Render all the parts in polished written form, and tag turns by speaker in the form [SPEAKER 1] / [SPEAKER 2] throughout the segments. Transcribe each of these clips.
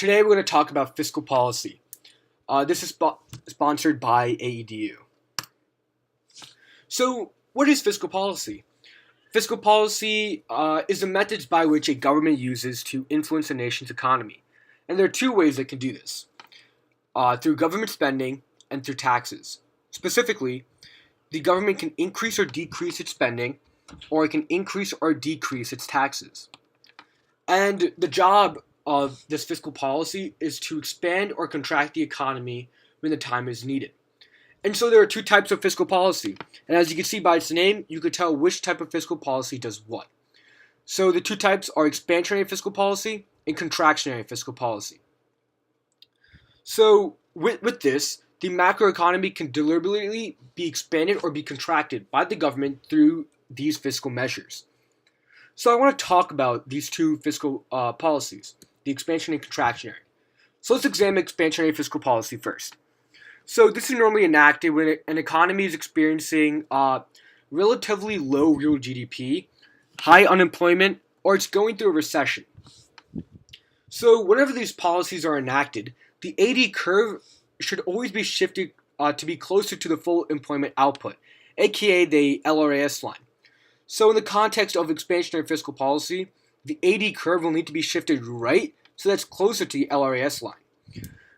[SPEAKER 1] Today we're going to talk about fiscal policy. This is sponsored by AEDU. So, what is fiscal policy? Fiscal policy is the methods by which a government uses to influence a nation's economy. And there are two ways it can do this. Through government spending and through taxes. Specifically, the government can increase or decrease its spending, or it can increase or decrease its taxes. And the job of this fiscal policy is to expand or contract the economy when the time is needed. And so there are two types of fiscal policy. And as you can see by its name, you could tell which type of fiscal policy does what. So the two types are expansionary fiscal policy and contractionary fiscal policy. So with this, the macroeconomy can deliberately be expanded or be contracted by the government through these fiscal measures. So I want to talk about these two fiscal policies, the expansionary and contractionary. So let's examine expansionary fiscal policy first. So this is normally enacted when an economy is experiencing relatively low real GDP, high unemployment, or it's going through a recession. So whenever these policies are enacted, the AD curve should always be shifted to be closer to the full employment output, aka the LRAS line. So in the context of expansionary fiscal policy, the AD curve will need to be shifted right so that's closer to the LRAS line.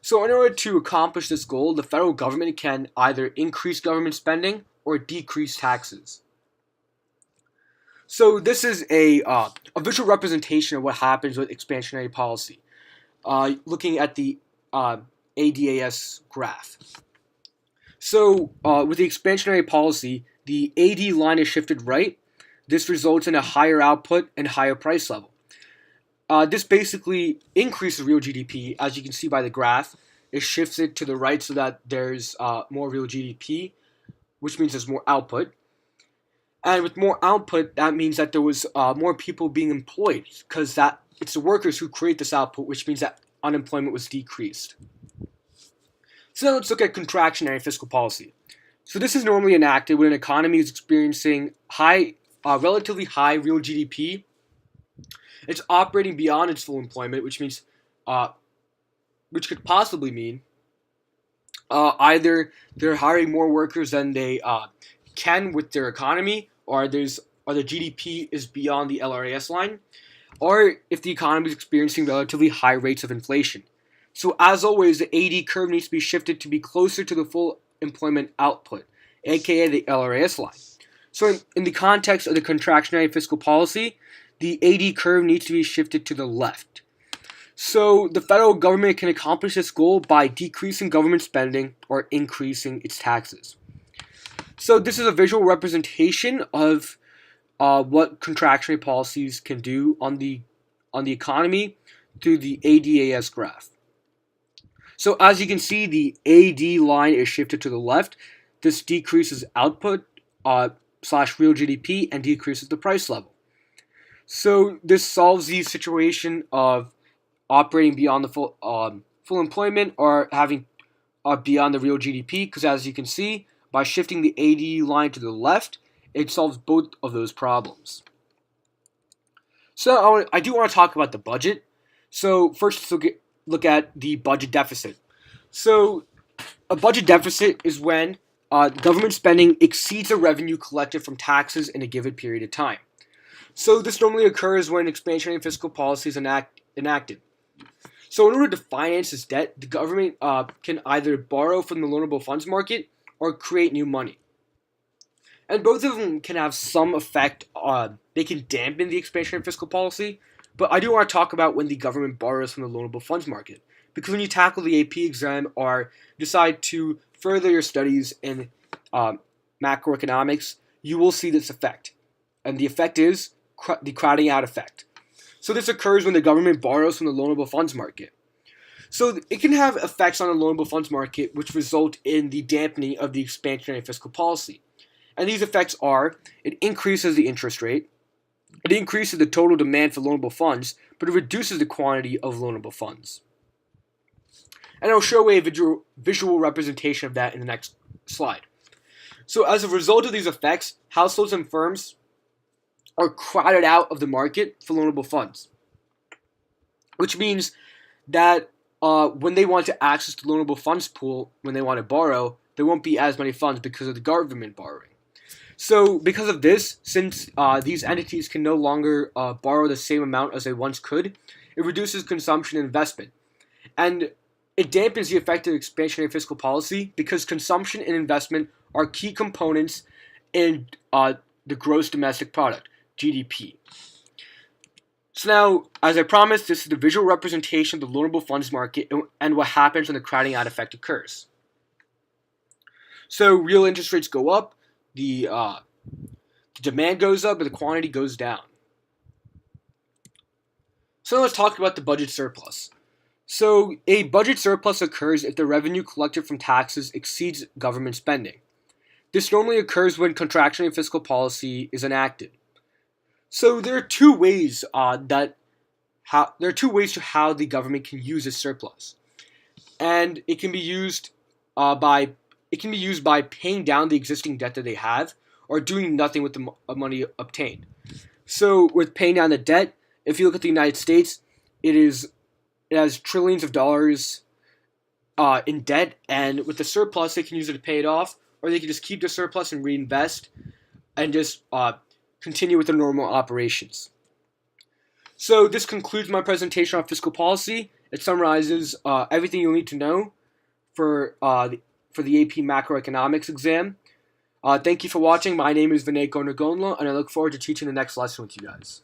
[SPEAKER 1] So in order to accomplish this goal, the federal government can either increase government spending or decrease taxes. So this is a visual representation of what happens with expansionary policy, looking at the ADAS graph. So with the expansionary policy, the AD line is shifted right. This results in a higher output and higher price level. This basically increases real GDP, as you can see by the graph. It shifts it to the right so that there's more real GDP, which means there's more output. And with more output, that means that there was more people being employed, because it's the workers who create this output, which means that unemployment was decreased. So now let's look at contractionary fiscal policy. So this is normally enacted when an economy is experiencing relatively high real GDP. It's operating beyond its full employment, which could possibly mean either they're hiring more workers than they can with their economy, or the GDP is beyond the LRAS line, or if the economy is experiencing relatively high rates of inflation. So as always, the AD curve needs to be shifted to be closer to the full employment output, aka the LRAS line. So in the context of the contractionary fiscal policy, the AD curve needs to be shifted to the left. So the federal government can accomplish this goal by decreasing government spending or increasing its taxes. So this is a visual representation of what contractionary policies can do on the economy through the ADAS graph. So as you can see, the AD line is shifted to the left. This decreases output slash real GDP and decreases the price level. So this solves the situation of operating beyond the full employment or having beyond the real GDP, because as you can see, by shifting the AD line to the left, it solves both of those problems. So I do want to talk about the budget. So first, let's look at the budget deficit. So a budget deficit is when government spending exceeds the revenue collected from taxes in a given period of time. So this normally occurs when expansionary fiscal policy is enacted. So in order to finance this debt, the government can either borrow from the loanable funds market or create new money. And both of them can have some effect they can dampen the expansionary fiscal policy, but I do want to talk about when the government borrows from the loanable funds market. Because when you tackle the AP exam or decide to further your studies in macroeconomics, you will see this effect. And the effect is the crowding out effect. So this occurs when the government borrows from the loanable funds market. So it can have effects on the loanable funds market which result in the dampening of the expansionary fiscal policy. And these effects are, it increases the interest rate, it increases the total demand for loanable funds, but it reduces the quantity of loanable funds. And I'll show a visual representation of that in the next slide. So as a result of these effects, households and firms are crowded out of the market for loanable funds, which means that when they want to access the loanable funds pool, when they want to borrow, there won't be as many funds because of the government borrowing. So because of this, since these entities can no longer borrow the same amount as they once could, it reduces consumption and investment. And it dampens the effect of expansionary fiscal policy because consumption and investment are key components in the gross domestic product, GDP. So now, as I promised, this is the visual representation of the loanable funds market and what happens when the crowding out effect occurs. So real interest rates go up, the demand goes up, but the quantity goes down. So let's talk about the budget surplus. So a budget surplus occurs if the revenue collected from taxes exceeds government spending. This normally occurs when contractionary fiscal policy is enacted. So there are two ways to how the government can use this surplus, and it can be used by paying down the existing debt that they have, or doing nothing with the money obtained. So with paying down the debt, if you look at the United States, it has trillions of dollars in debt, and with the surplus, they can use it to pay it off, or they can just keep the surplus and reinvest, and just continue with their normal operations. So this concludes my presentation on fiscal policy. It summarizes everything you'll need to know for the AP Macroeconomics exam. Thank you for watching. My name is Vinay Gonagonla, and I look forward to teaching the next lesson with you guys.